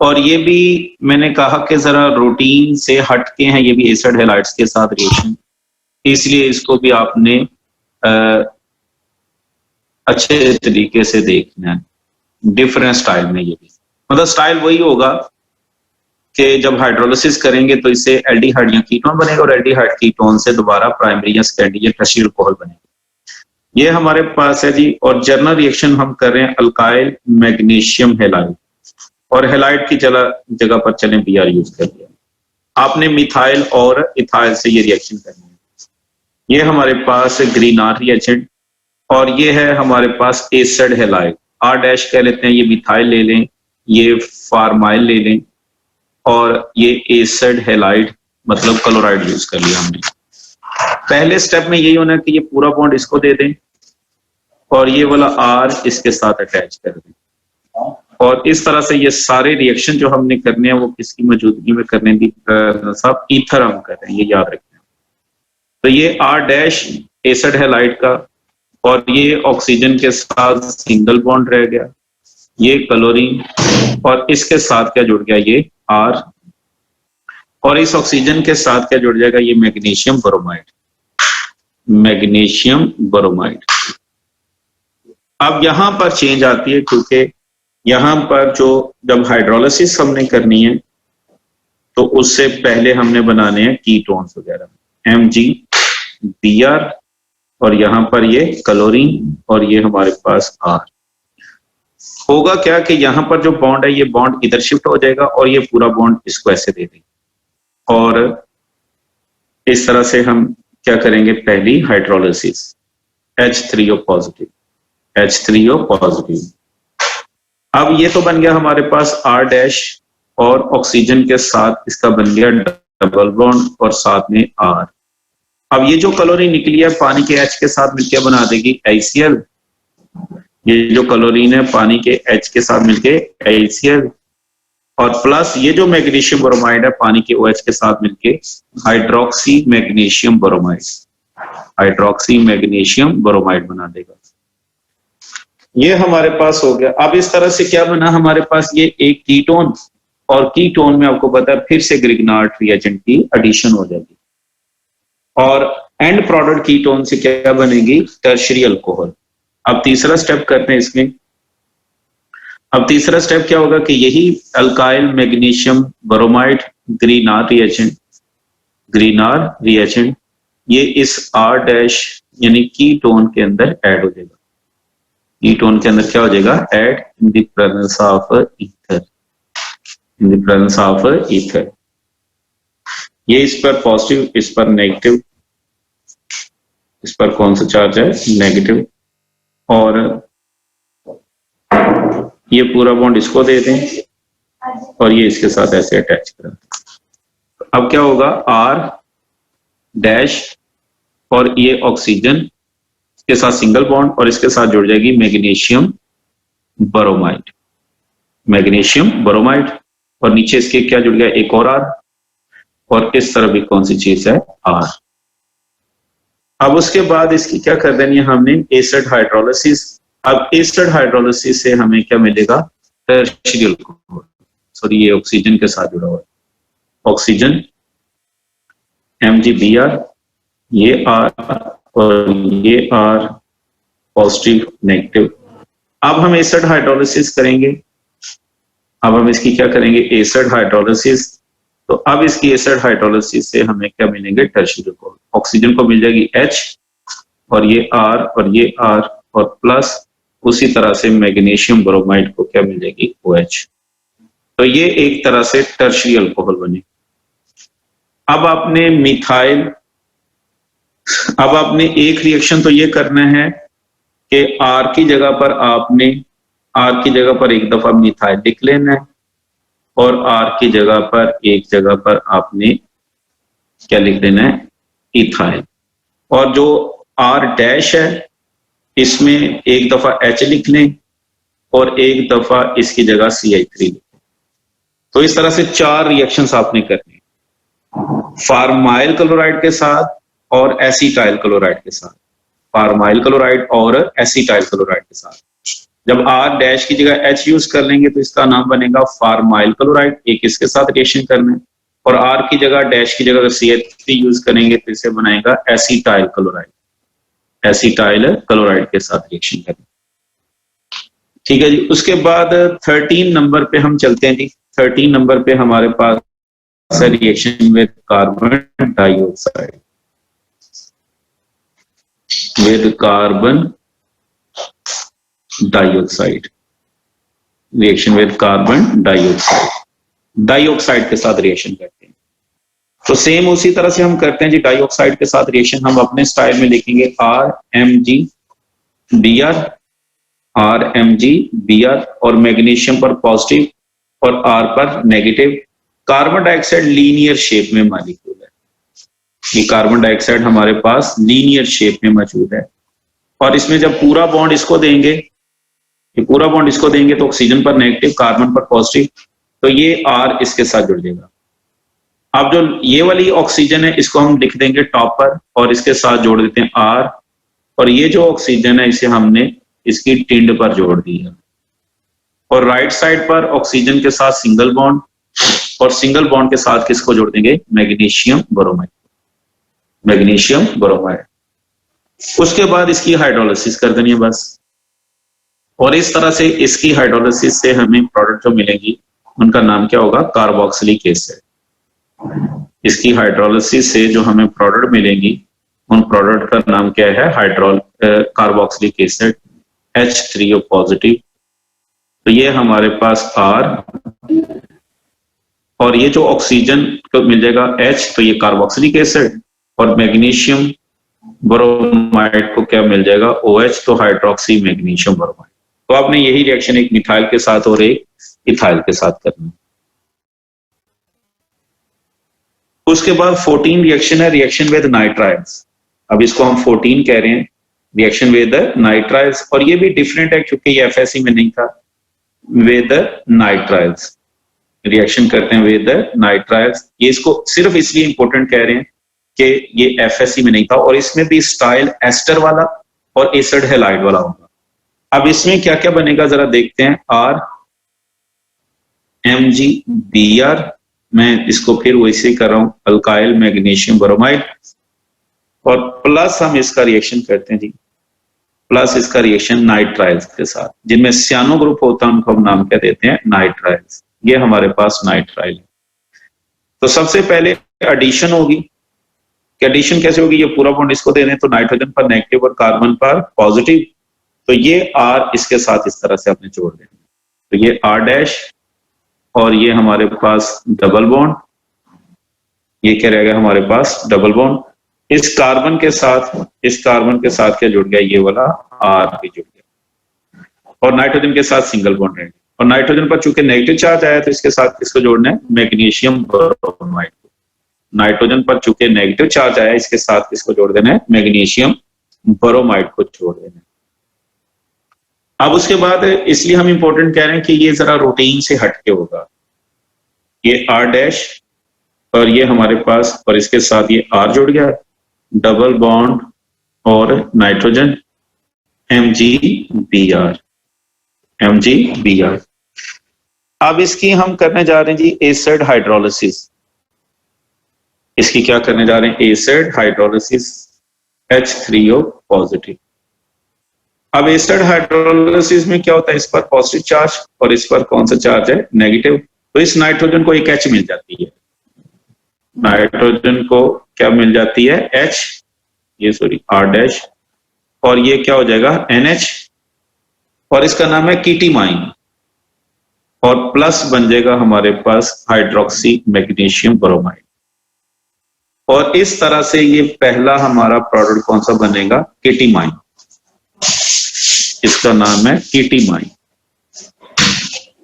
और ये भी मैंने कहा कि जरा रूटीन से हटके हैं, ये भी एसिड हैलाइड्स के साथ रिएक्शन, इसलिए इसको भी आपने अच्छे तरीके से देखना है, डिफरेंट स्टाइल में। ये भी मतलब स्टाइल वही होगा कि जब हाइड्रोलिसिस करेंगे तो इससे एल्डिहाइड या कीटोन बनेगा और एल्डिहाइड कीटोन से दोबारा प्राइमरी या सेकेंडरी या टर्शियरी अल्कोहल बनेगा। ये हमारे पास है जी। और जर्नल रिएक्शन हम कर रहे हैं अल्काइल मैग्नीशियम हैलाइड, और हैलाइड की जगह पर चलें Br यूज कर लिया। आपने मिथाइल और इथाइल से ये रिएक्शन करनी है। ये हमारे पास ग्रीनार रिएजेंट, और ये है हमारे पास एसिड हैलाइड, R डैश कह लेते हैं। ये मिथाइल ले लें, ये फार्माइल ले लें, और ये एसिड हैलाइड मतलब क्लोराइड यूज कर लिया हमने। पहले स्टेप में यही होना है कि ये पूरा बॉन्ड इसको दे दें और ये वाला R इसके साथ अटैच कर दें, और इस तरह से ये सारे रिएक्शन जो हमने करने हैं वो किसकी मौजूदगी में करने की साहब ईथर हम कर रहे हैं, ये याद रखें। तो ये R डैश एसिड हैलाइड का, और ये ऑक्सीजन के साथ सिंगल बॉन्ड रह गया, ये क्लोरीन, और इसके साथ क्या जुड़ गया, ये R, और इस ऑक्सीजन के साथ क्या जुड़ जाएगा, ये मैग्नीशियम ब्रोमाइड, मैग्नीशियम ब्रोमाइड। अब यहां पर चेंज आती है, क्योंकि यहां पर जो जब हाइड्रोलिसिस हमने करनी है तो उससे पहले हमने बनाने हैं कीटोन्स वगैरह, MgBr, और यहां पर ये क्लोरीन, और ये हमारे पास R। होगा क्या कि यहां पर जो बॉन्ड है ये बॉन्ड इधर शिफ्ट हो जाएगा और ये पूरा बॉन्ड इसको ऐसे दे देंगे, और इस तरह से हम क्या करेंगे, पहली hydrolysis H3O positive, H3O positive. अब ये तो बन गया हमारे पास R डैश, और ऑक्सीजन के साथ इसका बन गया डबल बॉन्ड और साथ में R। अब ये जो क्लोरीन निकली है पानी के H के साथ मिलकर बना देगी HCl। ये जो क्लोरीन है पानी के H के साथ मिलके HCl, और प्लस ये जो मैग्नीशियम ब्रोमाइड है पानी के OH के साथ मिलके hydroxy magnesium bromide, hydroxy magnesium bromide बना देगा। ये हमारे पास हो गया। अब इस तरह से क्या बना हमारे पास, ये एक कीटोन, और कीटोन में आपको पता है फिर से ग्रिग्नार्ड रिएजेंट की एडिशन हो जाएगी, और एंड प्रोडक्ट कीटोन से क्या बनेगी, टर्शियरी अल्कोहल। अब तीसरा स्टेप करते हैं इसमें। अब तीसरा स्टेप क्या होगा कि यही alkyl magnesium bromide Grignard reagent, Grignard reagent ये इस R डैश यानी कीटोन के अंदर ऐड हो जाएगा। कीटोन के अंदर क्या हो जाएगा, add in the presence of ether, in the presence of ether. ये इस पर पॉजिटिव, इस पर नेगेटिव, इस पर कौन सा चार्ज है, नेगेटिव, और ये पूरा बॉन्ड इसको दे दें और ये इसके साथ ऐसे अटैच करें। अब क्या होगा, R डैश और ये ऑक्सीजन के साथ सिंगल बॉन्ड, और इसके साथ जुड़ जाएगी मैग्नीशियम ब्रोमाइड, मैग्नीशियम ब्रोमाइड, और नीचे इसके क्या जुड़ गया, एक और R, और इस तरफ भी कौन सी चीज है, R। अब उसके बाद इसकी क्या कर देनी है हमने, एसिड हाइड्रोलिसिस। अब एसिड हाइड्रोलिसिस से हमें क्या मिलेगा, टर्शियरी अल्कोहल। सॉरी, ये ऑक्सीजन के साथ जुड़ा हुआ है, ऑक्सीजन MgBr, ये R और ये R, पॉजिटिव नेगेटिव। अब हम एसिड हाइड्रोलिसिस करेंगे। अब हम इसकी क्या करेंगे, एसिड हाइड्रोलिसिस। तो अब इसकी एसिड हाइड्रोलिसिस से हमें क्या मिलेंगे, टर्शियरी अल्कोहल। ऑक्सीजन को मिल जाएगी H, और ये R और ये R, और प्लस उसी तरह से मैग्नीशियम ब्रोमाइड को क्या मिल जाएगी, OH। तो ये एक तरह से टर्शियरी अल्कोहल बने। अब आपने मिथाइल, अब आपने एक रिएक्शन तो ये करना है कि R की जगह पर आपने, R की जगह पर एक दफा मिथाइल लिख लेना है, और R की जगह पर एक जगह पर आपने क्या लिख देना है, इथाइल। और जो R डैश है इसमें एक दफा H लिख लें और एक दफा इसकी जगह CH3 लिखें। तो इस तरह से 4 रिएक्शंस आपने करने, फार्माइल क्लोराइड के साथ और एसिटाइल क्लोराइड के साथ, फार्माइल क्लोराइड और एसिटाइल क्लोराइड के साथ। जब आर डैश की जगह एच यूज कर लेंगे तो इसका नाम बनेगा फार्माइल क्लोराइड, एक इसके साथ रिएक्शन करना है। और आर की जगह डैश की जगह अगर CH3 यूज करेंगे तो इसे बनाएगा एसिटाइल क्लोराइड, एसिटाइल क्लोराइड के साथ रिएक्शन करेंगे। ठीक है जी। उसके बाद 13 नंबर पे हम चलते हैं जी। 13 नंबर पे हमारे पास है reaction with carbon dioxide, with carbon dioxide, reaction with carbon dioxide, dioxide के साथ रिएक्शन करते हैं। तो सेम उसी तरह से हम करते हैं जी। डाइऑक्साइड के साथ रिएक्शन हम अपने स्टाइल में लिखेंगे RMgBr, RMgBr, और मैग्नीशियम पर पॉजिटिव और R पर negative. Carbon dioxide linear shape में मॉलिक्यूल है, ये कार्बन डाइऑक्साइड हमारे पास लीनियर शेप में मौजूद है। और इसमें जब पूरा बॉन्ड इसको देंगे, ये पूरा बॉन्ड इसको देंगे तो ऑक्सीजन पर नेगेटिव, कार्बन पर पॉजिटिव, तो ये R इसके साथ जुड़ जाएगा। अब जो ये वाली ऑक्सीजन है इसको हम लिख देंगे टॉप पर और इसके साथ जोड़ देते हैं R, और ये जो ऑक्सीजन है इसे हमने इसकी टिंड पर जोड़ दिया। और राइट साइड पर ऑक्सीजन के साथ सिंगल बॉन्ड, और सिंगल बॉन्ड के साथ किसको जोड़ देंगे? Magnesium bromide, magnesium bromide. उसके बाद इसकी हाइड्रोलिसिस कर देनी है बस। और इस तरह से इसकी हाइड्रोलिसिस से हमें प्रोडक्ट जो मिलेंगी उनका नाम क्या होगा? Carboxylic acid. इसकी हाइड्रोलिसिस से जो हमें प्रोडक्ट मिलेंगी उन प्रोडक्ट का नाम क्या है? Carboxylic acid H3O positive. तो ये हमारे पास R, और ये जो ऑक्सीजन को मिल जाएगा H, तो ये कार्बोक्सिलिक एसिड, और मैग्नीशियम ब्रोमाइड को क्या मिल जाएगा? OH, तो हाइड्रोक्सी मैग्नीशियम ब्रोमाइड। तो आपने यही रिएक्शन एक मिथाइल के साथ और एक इथाइल के साथ करना। उसके बाद 14 रिएक्शन है, रिएक्शन विद नाइट्राइल्स। अब इसको हम 14 कह रहे हैं, रिएक्शन विद नाइट्राइल्स, और ये भी डिफरेंट है क्योंकि ये FSC में नहीं था। विद नाइट्राइल्स रिएक्शन करते हैं विद नाइट्राइल्स। ये इसको सिर्फ इसलिए इंपॉर्टेंट कह रहे हैं कि ये FSC में नहीं था, और इसमें भी स्टाइल एस्टर वाला और एसिड हैलाइड वाला होगा। अब इसमें क्या क्या बनेगा जरा देखते हैं। RMgBr, मैं इसको फिर वैसे ही कर रहा हूं, अल्काइल मैग्नीशियम ब्रोमाइड, और प्लस हम इसका रिएक्शन करते हैं जी, प्लस इसका रिएक्शन नाइट्राइल्स के साथ, जिनमें सियानो ग्रुप होता है उनको हम नाम क्या देते हैं? नाइट्राइल्स। ये हमारे पास नाइट्राइल है। तो सबसे पहले एडिशन होगी। एडिशन कैसे होगी? ये पूरा बॉन्ड इसको दे दें तो नाइट्रोजन पर नेगेटिव और कार्बन पर पॉजिटिव, तो ये R इसके साथ इस तरह से आपने जोड़ देना। तो ये R डैश, और ये हमारे पास डबल बॉन्ड, ये क्या रहेगा हमारे पास? Double bond. इस कार्बन के साथ, इस कार्बन के साथ क्या जुड़ गया? ये वाला R भी जुड़ गया, और नाइट्रोजन के साथ सिंगल बॉन्ड रहेगा। और नाइट्रोजन पर चूंकि नेगेटिव चार्ज आया तो इसके साथ किसको जोड़ना है? Magnesium bromide. नाइट्रोजन पर चूंकि नेगेटिव चार्ज आया इसके साथ किसको जोड़ देना है? मैग्नीशियम ब्रोमाइड को जोड़ देना है। अब उसके बाद इसलिए हम इंपॉर्टेंट कह रहे हैं कि ये जरा रूटीन से हटके होगा। ये R डैश, और ये हमारे पास, और इसके साथ ये R जुड़ गया, डबल बॉन्ड और नाइट्रोजन, MgBr, MgBr। अब इसकी हम करने जा रहे हैं जी एसिड हाइड्रोलिसिस। इसकी क्या करने जा रहे हैं? Acid hydrolysis H3O positive. अब एसिड हाइड्रोलिसिस में क्या होता है? इस पर पॉजिटिव चार्ज और इस पर कौन सा चार्ज है? नेगेटिव। तो इस नाइट्रोजन को एक H मिल जाती है, नाइट्रोजन को क्या मिल जाती है? H, ये सॉरी R डैश, और ये क्या हो जाएगा? NH, और इसका नाम है कीटीमाइन, और प्लस बन जाएगा हमारे पास हाइड्रोक्सी मैग्नीशियम ब्रोमाइड। और इस तरह से ये पहला हमारा प्रोडक्ट कौन सा बनेगा? कीटीमाइन। इसका नाम है कीटीमाइन,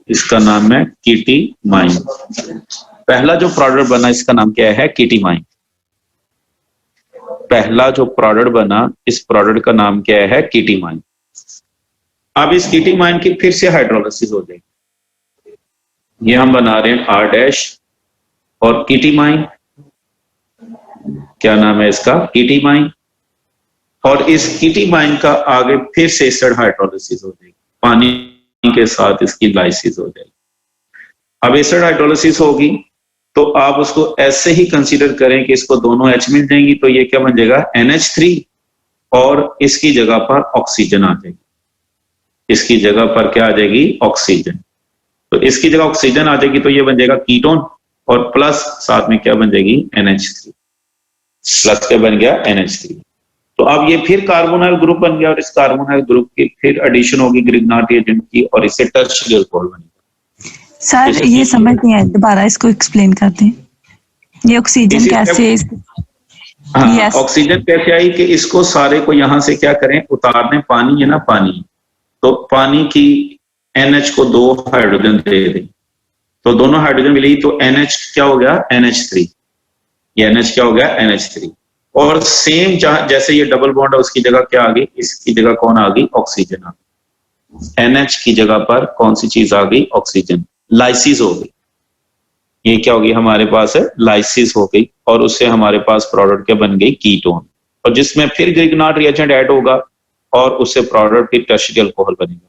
इसका नाम है कीटीमाइन। पहला जो प्रोडक्ट बना इसका नाम क्या है? कीटीमाइन। पहला जो प्रोडक्ट बना इस प्रोडक्ट का नाम क्या है? कीटीमाइन। अब इस कीटीमाइन की फिर से हाइड्रोलिसिस हो जाएगी। ये हम बना रहे हैं R डैश और कीटीमाइन, क्या नाम है इसका? कीटीमाइन। और इस कीटीमाइन का आगे फिर से एसिड हाइड्रोलिसिस हो जाएगी। पानी के साथ इसकी लाइसिस हो जाएगी। अब एसिड हाइड्रोलिसिस होगी तो आप उसको ऐसे ही कंसीडर करें कि इसको दोनों H मिल जाएंगी, तो ये क्या बन जाएगा NH3 और इसकी जगह पर ऑक्सीजन आ जाएगी। इसकी जगह पर क्या आ जाएगी ऑक्सीजन, तो इसकी जगह ऑक्सीजन आ जाएगी तो ये बन जाएगा कीटोन और प्लस साथ में क्या बन जाएगी NH3, प्लस क्या बन गया NH3। तो अब ये फिर कार्बोनाइल ग्रुप बन गया और इस कार्बोनाइल ग्रुप की फिर एडिशन होगी ग्रिग्नार्ड रिएजेंट की और इससे टर्शियरी अल्कोहल बनेगा। सर ये समझ नहीं आया, दोबारा इसको एक्सप्लेन कर दें। ये ऑक्सीजन कैसे? हाँ, ऑक्सीजन कैसे आई कि इसको सारे को यहां से क्या करें उतारने, पानी है ना पानी, तो पानी की NH को 2 हाइड्रोजन दे दें, तो दोनों हाइड्रोजन मिली तो NH क्या हो गया NH3, ये NH क्या हो गया NH3। और सेम जैसे ये डबल बॉन्ड है उसकी जगह क्या आ गई, इसकी जगह कौन आ गई ऑक्सीजन आ गई। NH की जगह पर कौन सी चीज आ गई ऑक्सीजन, लाइसिस हो गई। ये क्या होगी हमारे पास है लाइसिस हो गई और उससे हमारे पास प्रोडक्ट क्या बन गई कीटोन, और जिसमें फिर ग्रिग्नार्ड रिएजेंट ऐड होगा और उससे प्रोडक्ट फिर टर्शियरी अल्कोहल बनेगा।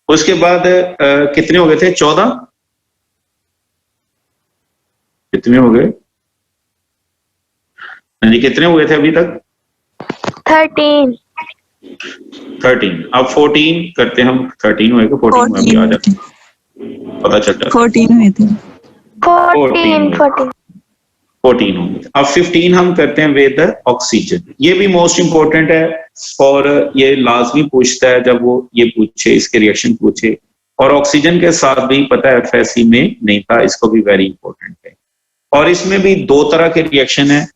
उसके बाद कितने हो गए थे 14, कितने हो गए जी, कितने हुए थे अभी तक 13। अब 14 करते हैं हम, 13 हुए 14 में अभी आ जाते पता चलता है 14 हुए थे, 14 होंगे। अब 15 हम करते हैं विद ऑक्सीजन। ये भी मोस्ट इंपॉर्टेंट है और ये लाजमी पूछता है जब वो ये पूछे, इसके रिएक्शन पूछे, और ऑक्सीजन के साथ भी पता है FSC में नहीं था, इसको भी वेरी इंपॉर्टेंट है। और इसमें भी 2 तरह के रिएक्शन है,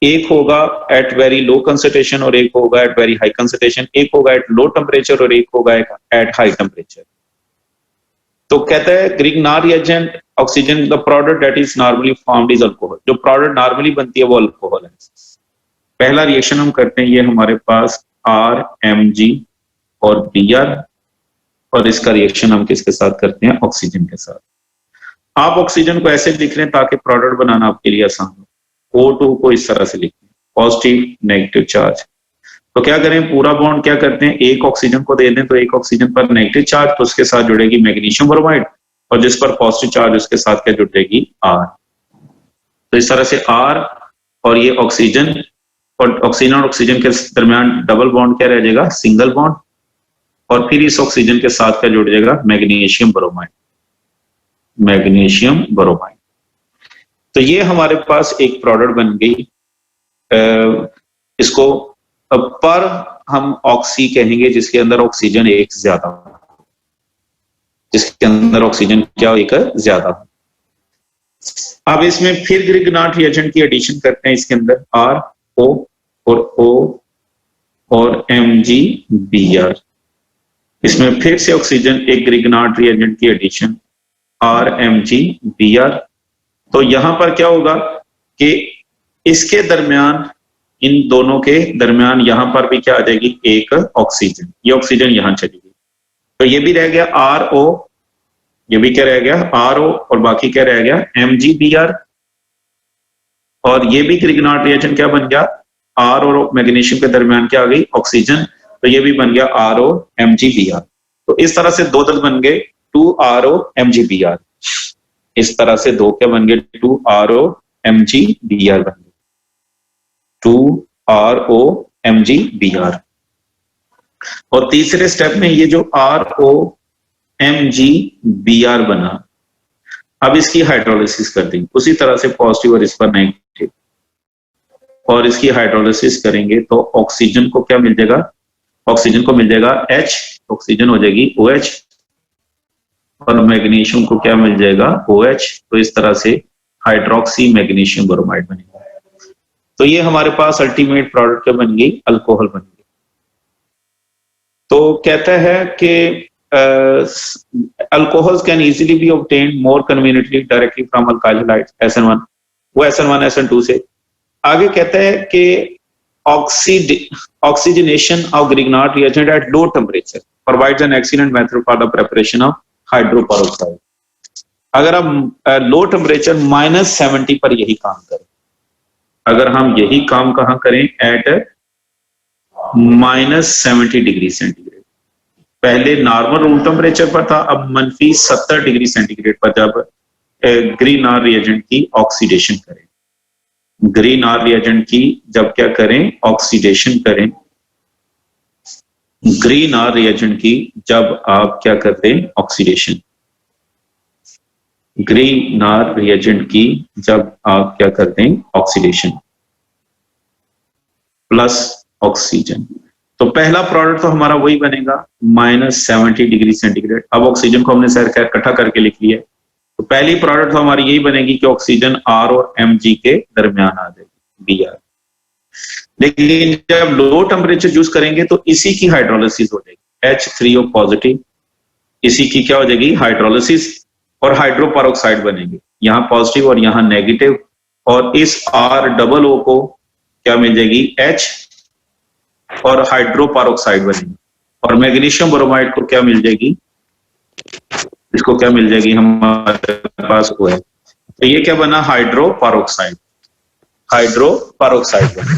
एक होगा एट वेरी लो कंसंट्रेशन और एक होगा एट वेरी हाई कंसंट्रेशन, एक होगा एट लो टेम्परेचर और एक होगा एट हाई टेम्परेचर। तो कहता है Grignard reagent oxygen the product that is normally formed is alcohol, जो प्रोडक्ट नॉर्मली बनती है वो अल्कोहल है। पहला रिएक्शन हम करते हैं, ये हमारे पास RMG और Br, और इसका रिएक्शन हम किसके साथ करते हैं ऑक्सीजन के साथ। आप ऑक्सीजन को ऐसे लिख लें ताकि प्रोडक्ट बनाना आपके लिए आसान हो। O2 को इस तरह से लिखें, पॉजिटिव नेगेटिव चार्ज। तो क्या करें, पूरा बॉन्ड क्या करते हैं, एक ऑक्सीजन को दे दें तो एक ऑक्सीजन पर नेगेटिव चार्ज, तो उसके साथ जुड़ेगी मैग्नीशियम ब्रोमाइड, और जिस पर पॉजिटिव चार्ज उसके साथ क्या जुड़ेगी R। तो इस तरह से R और ये ऑक्सीजन और ऑक्सीजन के दरमियान डबल बॉन्ड क्या रह जाएगा सिंगल बॉन्ड, और फिर इस ऑक्सीजन के साथ क्या जुड़ जाएगा मैग्नीशियम ब्रोमाइड, मैग्नीशियम ब्रोमाइड। तो ये हमारे पास एक प्रोडक्ट बन गई। इसको पर हम ऑक्सी कहेंगे जिसके अंदर ऑक्सीजन एक ज्यादा, जिसके अंदर ऑक्सीजन क्या एक ज्यादा। अब इसमें फिर ग्रिग्नार्ड रिएजेंट की एडिशन करते हैं, इसके अंदर RO और O और MgBr। इसमें फिर से ऑक्सीजन एक ग्रिग्नार्ड रिएजेंट की एडिशन RMgBr। तो यहां पर क्या होगा कि इसके दरमियान, इन दोनों के दरमियान यहां पर भी क्या आ जाएगी एक ऑक्सीजन, ये ऑक्सीजन यहां चली गई, तो ये भी रह गया RO, ये भी क्या रह गया RO, और बाकी क्या रह गया MgBr, और ये भी ग्रिग्नार्ड रिएजेंट क्या बन गया R और मैग्नीशियम के दरमियान क्या आ गई ऑक्सीजन, तो ये भी बन गया RO MgBr। तो इस तरह से 2 दल बन गए 2RO MgBr, इस तरह से 2 क्या बन गए 2RO MgBr बन गए 2RO MgBr। और तीसरे स्टेप में ये जो RO MgBr बना, अब इसकी हाइड्रोलिसिस कर देंगे उसी तरह से पॉजिटिव और इस पर नेगेटिव, और इसकी हाइड्रोलिसिस करेंगे तो ऑक्सीजन को क्या मिल जाएगा, ऑक्सीजन को मिल जाएगा H, ऑक्सीजन हो जाएगी OH, और मैग्नीशियम को क्या मिल जाएगा OH। तो इस तरह से हाइड्रोक्सी मैग्नीशियम ब्रोमाइड बनेगा। तो ये हमारे पास अल्टीमेट प्रोडक्ट क्या बन गई अल्कोहल बन गई। तो कहता है कि alcohols can easily B obtained more conveniently directly from alkyl halides SN1, वो SN1 SN2 से। आगे कहता है कि oxygenation of Grignard reagent at low temperature provides an excellent method for the preparation of hydroperoxide. अगर हम लो टेम्परेचर -70 पर यही काम करें, अगर हम यही काम कहां करें एट -70 डिग्री सेंटीग्रेड, पहले नॉर्मल रूम टेम्परेचर पर था, अब -70 डिग्री सेंटीग्रेड पर जब ग्रीन आर रिएजेंट की ऑक्सीडेशन करें, ग्रीन आर रिएजेंट की जब क्या करें, ऑक्सीडेशन करें, ग्रीन आर रिएजेंट की जब आप क्या करते हैं, ऑक्सीडेशन, ग्रीन आर रिएजेंट की जब आप क्या करते हैं, ऑक्सीडेशन प्लस ऑक्सीजन, तो पहला प्रोडक्ट तो हमारा वही बनेगा -70 डिग्री सेंटीग्रेड। अब ऑक्सीजन को हमने सर इकट्ठा करके लिख लिया, तो पहली प्रोडक्ट तो हमारी यही बनेगी कि ऑक्सीजन R और Mg के दरमियान आ जाएगी, Br। लेकिन जब लो टेम्परेचर यूज करेंगे तो इसी की हाइड्रोलिसिस हो जाएगी, H3O पॉजिटिव, इसी की क्या हो जाएगी, हाइड्रोलिसिस, और हाइड्रोपेरोक्साइड बनेंगे, यहाँ पॉजिटिव और यहाँ नेगेटिव, और इस R को क्या मिल जाएगी, H, और हाइड्रोपेरोक्साइड बनेगी, और मैग्नीशियम ब्रोमाइड को क्या मिल जाएगी, इसको क्या मिल जाएगी, हमारे पास वो है, तो ये क्या बना, हाइड्रोपेरोक्साइड, हाइड्रोपेरोक्साइड बना,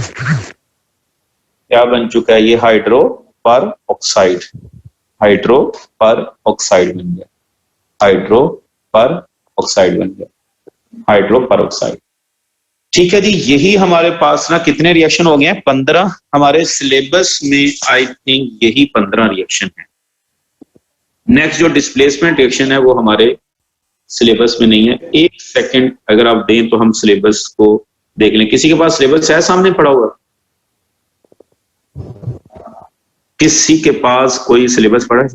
क्या बन चुका है, ये हाइड्रोपेरोक्साइड, हाइड्रोपेरोक्साइड बन गया, हाइड्रोपेरोक्साइड बन गया, हाइड्रोपेरोक्साइड। ठीक है जी, यही हमारे पास ना कितने रिएक्शन हो गए हैं, 15। हमारे सिलेबस में आई थिंक यही 15 रिएक्शन है। नेक्स्ट जो डिस्प्लेसमेंट रिएक्शन है वो हमारे सिलेबस में नहीं है। एक सेकंड अगर आप दें तो हम सिलेबस को देख लें। किसी के पास सिलेबस है सामने पड़ा हुआ, किसी के पास कोई सिलेबस पड़ा है?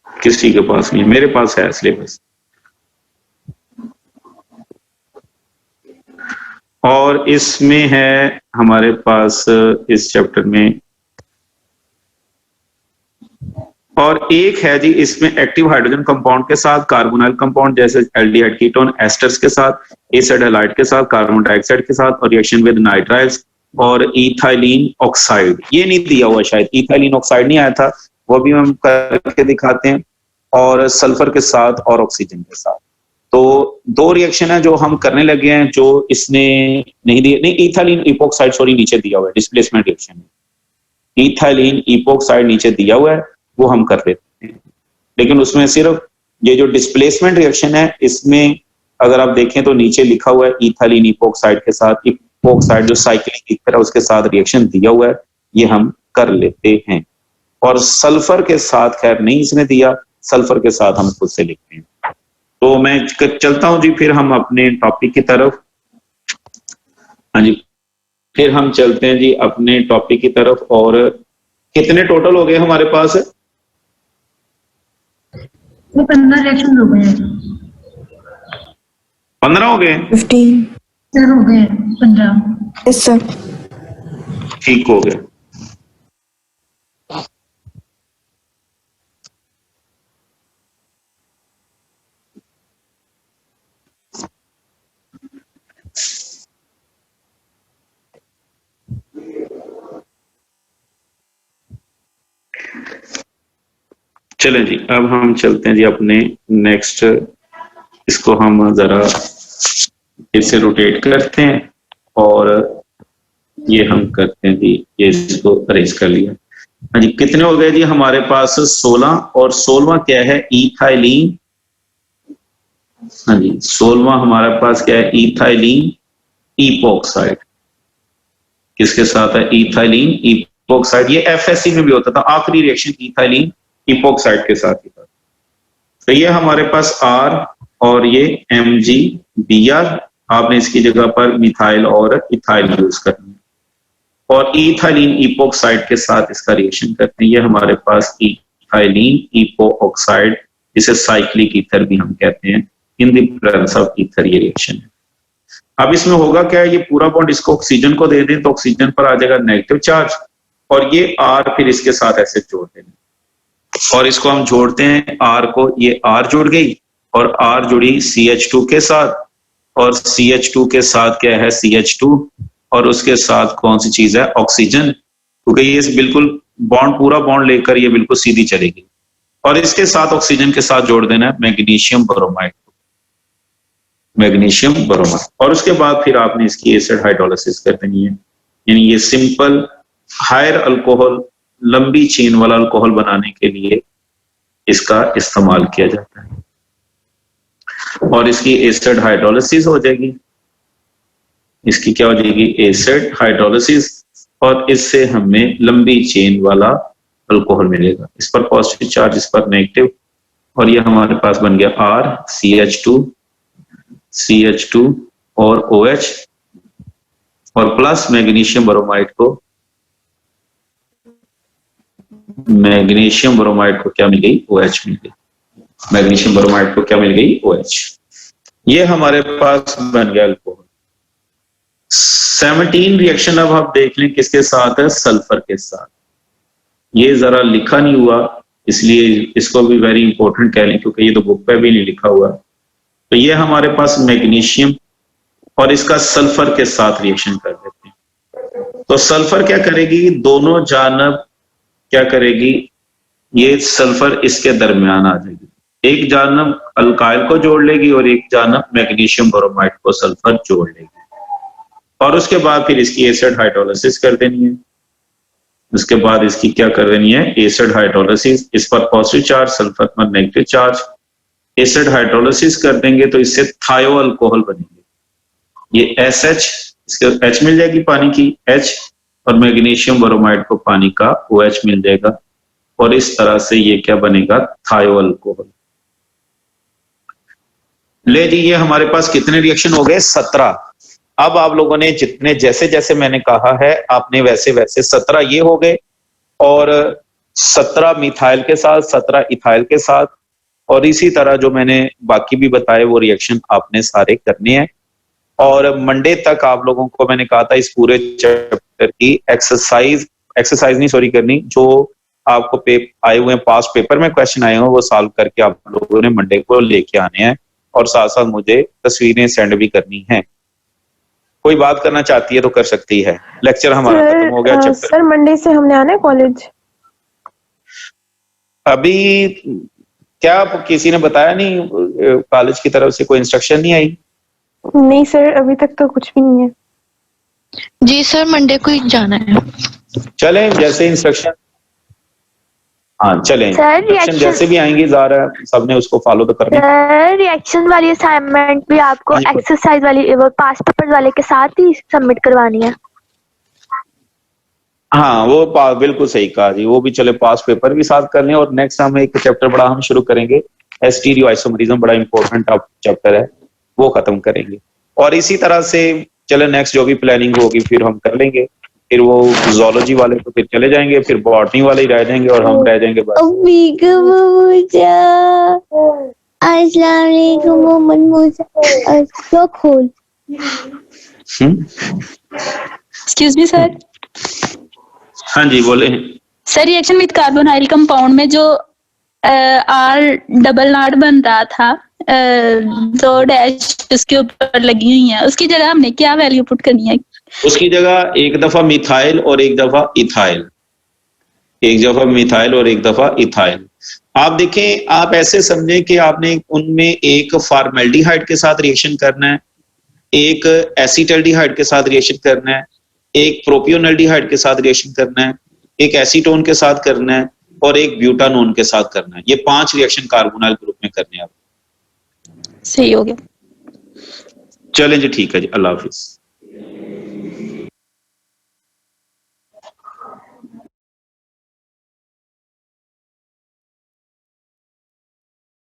किसी के पास नहीं, मेरे पास है सिलेबस। और इसमें है हमारे पास इस चैप्टर में, और एक है जी इसमें एक्टिव हाइड्रोजन कंपाउंड के साथ कार्बोनाइल कंपाउंड जैसे एल्डिहाइड कीटोन एस्टर्स के साथ, एसिड हैलाइड के साथ, कार्बन डाइऑक्साइड के साथ, और रिएक्शन विद नाइट्राइल्स और इथाइलिन ऑक्साइड। ये नहीं दिया हुआ शायद, इथाइलिन ऑक्साइड नहीं आया था, वो भी हम करके दिखाते हैं, और सल्फर के साथ और ऑक्सीजन के साथ। तो दो रिएक्शन है जो हम करने लगे हैं, जो इसने नहीं दिए, नहीं इथाइलिन इपोक्साइड सॉरी नीचे दिया हुआ है, डिस्प्लेसमेंट रिएक्शन है, इथाइलिन इपोक्साइड नीचे दिया हुआ है, वो हम कर लेते हैं। लेकिन उसमें सिर्फ ये जो डिस्प्लेसमेंट रिएक्शन है, इसमें अगर आप देखें तो नीचे लिखा हुआ है इथाइलिन इपोक्साइड के साथ, इपोक्साइड जो साइक्लिक ईथर है उसके साथ रिएक्शन दिया हुआ है, ये हम कर लेते हैं। और सल्फर के साथ खैर नहीं इसने दिया, सल्फर के साथ हम खुद से लिखते हैं। तो मैं चलता हूं जी, फिर हम अपने टॉपिक की तरफ। हाँ जी, फिर हम चलते हैं जी अपने टॉपिक की तरफ। और कितने टोटल हो गए हमारे पास? 15 रिएक्शन हो गए, 15 हो गए, 15 हो गए, 15। यस सर, ठीक हो गया। चलें जी, अब हम चलते हैं जी अपने नेक्स्ट, इसको हम जरा फिर से रोटेट करते हैं, और ये हम करते हैं जी, ये इसको अरेंज कर लिया। हाँ जी, कितने हो गए जी हमारे पास? 16, और 16वां क्या है? इथाइलिन। हाँ जी, 16वां हमारे पास क्या है? Ethylene epoxide. किसके साथ है? Ethylene epoxide. ये एफएससी में भी होता था, आखिरी रिएक्शन इथाइलिन इपोक्साइड के साथ ही था। तो ये हमारे पास R और ये MgBr, आपने इसकी जगह पर मिथाइल और इथाइल यूज करना है, और इथाइलिन इपोक्साइड के साथ इसका रिएक्शन करते हैं। ये हमारे पास इथाइलिन इपोक्साइड, जिसे साइक्लिक ईथर भी हम कहते हैं, in the presence of ether ये रिएक्शन है। अब इसमें होगा क्या है, ये पूरा बॉन्ड इसको ऑक्सीजन को दे दें तो ऑक्सीजन पर आ जाएगा नेगेटिव चार्ज, और ये R फिर इसके साथ ऐसे जोड़ देना, और इसको हम जोड़ते हैं R को, ये R जुड़ गई और R जुड़ी CH2 के साथ, और CH2 के साथ क्या है? CH2, और उसके साथ कौन सी चीज है? ऑक्सीजन, क्योंकि ये बिल्कुल बॉन्ड, पूरा बॉन्ड लेकर ये बिल्कुल सीधी चलेगी, और इसके साथ ऑक्सीजन के साथ जोड़ देना है मैग्नीशियम ब्रोमाइड, मैग्नीशियम ब्रोमाइड। और उसके बाद फिर आपने इसकी एसिड हाइड्रोलिसिस कर देनी है, यानी ये सिंपल हायर अल्कोहल, लंबी चेन वाला अल्कोहल बनाने के लिए इसका इस्तेमाल किया जाता है। और इसकी एसिड हाइड्रोलिसिस हो जाएगी, इसकी क्या हो जाएगी, एसिड हाइड्रोलिसिस, और इससे हमें लंबी चेन वाला अल्कोहल मिलेगा। इस पर पॉजिटिव चार्ज, इस पर नेगेटिव, और ये हमारे पास बन गया R CH2 और OH, और प्लस मैग्नीशियम ब्रोमाइड को क्या मिल गई, OH मिल गई। मैग्नीशियम ब्रोमाइड को क्या मिल गई, OH। ये हमारे पास बन गया अल्कोहल। 17 रिएक्शन अब आप देख लें किसके साथ है, सल्फर के साथ। ये जरा लिखा नहीं हुआ, इसलिए इसको भी वेरी इंपॉर्टेंट कह लें, क्योंकि ये तो बुक पे भी नहीं लिखा हुआ। तो ये हमारे पास मैग्नीशियम और इसका सल्फर के साथ रिएक्शन कर देते हैं। तो सल्फर क्या करेगी, दोनों जानब क्या करेगी, ये सल्फर इसके दरमियान आ जाएगी। एक जानब अल्काइल को जोड़ लेगी और एक जानब मैग्नीशियम ब्रोमाइड को सल्फर जोड़ लेगी, और उसके बाद फिर इसकी एसिड हाइड्रोलिसिस कर देनी है। उसके बाद इसकी क्या कर देनी है, एसिड हाइड्रोलिसिस, इस पर पॉजिटिव चार्ज, सल्फर पर नेगेटिव चार्ज। एसिड हाइड्रोलिसिस कर देंगे तो इससे थायो अल्कोहल बनेंगे। ये SH, इसके H मिल जाएगी पानी की H, और मैग्नीशियम ब्रोमाइड को पानी का OH मिल जाएगा, और इस तरह से ये क्या बनेगा, थायो अल्कोहल। ले जी, ये हमारे पास कितने रिएक्शन हो गए, 17। अब आप लोगों ने जितने जैसे जैसे मैंने कहा है आपने वैसे वैसे 17 ये हो गए, और 17 मिथाइल के साथ, 17 इथाइल के साथ, और इसी तरह जो मैंने बाकी भी बताए वो रिएक्शन आपने सारे करने हैं। और मंडे तक आप लोगों को मैंने कहा था इस पूरे चैप्टर की एक्सरसाइज नहीं सॉरी करनी, जो आपको आए हुए हैं पास पेपर में क्वेश्चन आए हुए वो सॉल्व करके आप लोगों ने मंडे को लेके आने हैं, और साथ साथ मुझे तस्वीरें सेंड भी करनी है। कोई बात करना चाहती है तो कर सकती है। लेक्चर हमारा खत्म हो गया। चैप्टर सर मंडे से हमने आना है कॉलेज। अभी क्या किसी ने बताया नहीं, कॉलेज की तरफ से कोई इंस्ट्रक्शन नहीं आई? नहीं सर, अभी तक तो कुछ भी नहीं है। जी सर, मंडे को ही जाना है। चलें जैसे इंस्ट्रक्शन, हाँ चलें, सर इंस्ट्रक्शन जैसे भी आएंगी ज़ारा सबने उसको फॉलो तो करना है। सर रिएक्शन वाली असाइनमेंट भी आपको एक्सरसाइज वाली वो पास पेपर वाले के साथ ही सबमिट करवानी है। हाँ वो बिल्कुल सही कहा जी, वो भी चले पास पेपर भी साथ कर लें, और नेक्स्ट हम एक चैप्टर बड़ा हम शुरू करेंगे, स्टीरियोआइसोमरिज्म, बड़ा इंपॉर्टेंट चैप्टर है, वो खत्म करेंगे। और इसी तरह से चले नेक्स्ट जो भी प्लानिंग होगी फिर हम कर लेंगे। फिर वो जूलॉजी वाले तो फिर चले जाएंगे, फिर बॉटनी वाले ही रह जाएंगे, और हम रह जाएंगे बस। Excuse me sir. हाँ जी बोले। Sir reaction with carbonyl compound में जो R बन रहा था, 2 डैश उसके ऊपर लगी हुई है, उसकी जगह हमने क्या वैल्यू पुट करनी है? उसकी जगह एक दफा मिथाइल और एक दफा इथाइल, एक दफा मिथाइल और एक दफा इथाइल। आप देखें, आप ऐसे समझें कि आपने उनमें एक फॉर्मेल्डिहाइड के साथ रिएक्शन करना है, एक एसिटल्डिहाइड के साथ रिएक्शन करना है, एक प्रोपियोनल्डिहाइड के साथ रिएक्शन करना है, एक एसीटोन के साथ करना है, और एक ब्यूटानोन के साथ करना है। ये 5 रिएक्शन कार्बोनाइल ग्रुप में करने हैं। आप सही हो गया। चलें जी, ठीक है जी, अल्लाह हाफिज।